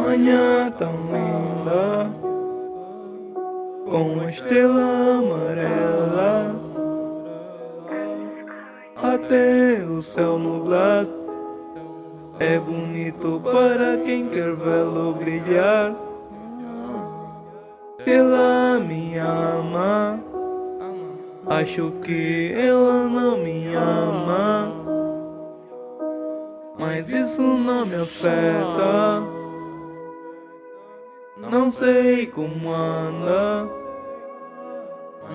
Manhã tão linda, com uma estrela amarela, até o céu nublado é bonito para quem quer vê-lo brilhar. Ela me ama, acho que ela não me ama, mas isso não me afeta. Não sei como anda,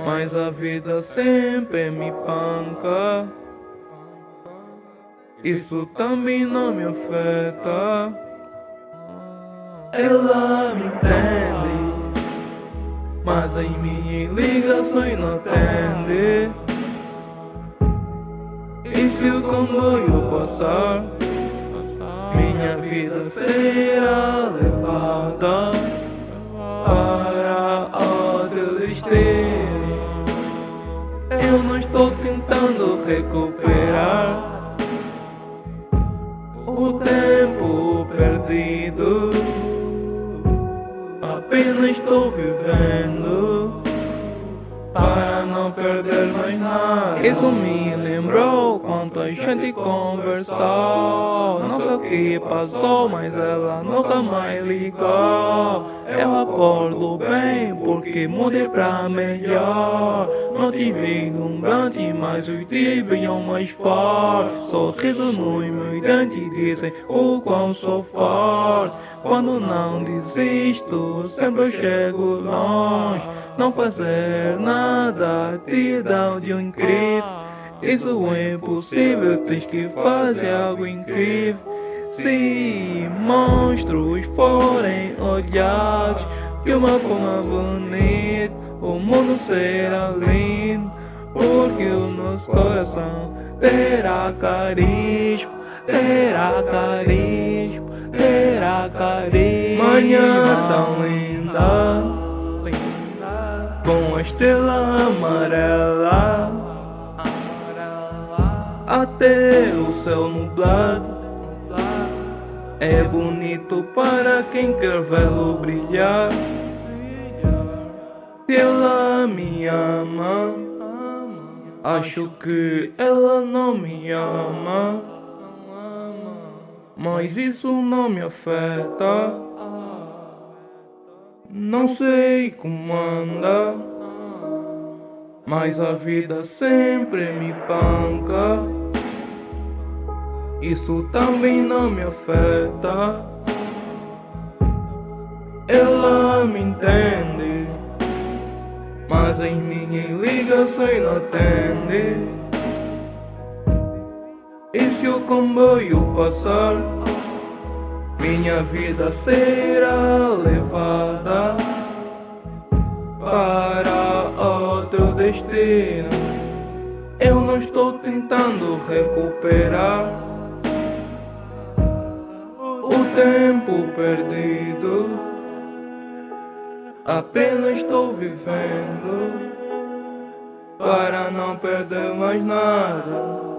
mas a vida sempre me panca. Isso também não me afeta. Ela me entende, mas em minhas ligações não atende. E se o comboio passar, minha vida será levada para outro destino. Eu não estou tentando recuperar o tempo perdido, apenas estou vivendo para não perder mais nada. Isso me lembrou quando a gente conversou. Não sei o que passou, mas ela nunca mais ligou. Eu acordo bem porque mudei pra melhor. Não tive lumbrante, mas os dias brilham mais forte. Sorriso nos meus dentes dizem o quão sou forte. Quando não desisto, sempre eu chego longe. Não fazer nada te dá de um incrível. Isso é impossível, tens que fazer algo incrível. Se monstros forem olhados de uma forma bonita, o mundo será lindo, porque o nosso coração terá carisma, terá carisma, terá carisma. Manhã tão linda, com a estrela amarela, até o céu nublado é bonito para quem quer vê-lo brilhar. Se ela me ama, acho que ela não me ama, mas isso não me afeta. Não sei como anda, mas a vida sempre me panca. Isso também não me afeta. Ela me entende, mas em minhas ligações não atende. E se o comboio passar, minha vida será levada para outro destino. Eu não estou tentando recuperar o tempo perdido, apenas estou vivendo para não perder mais nada.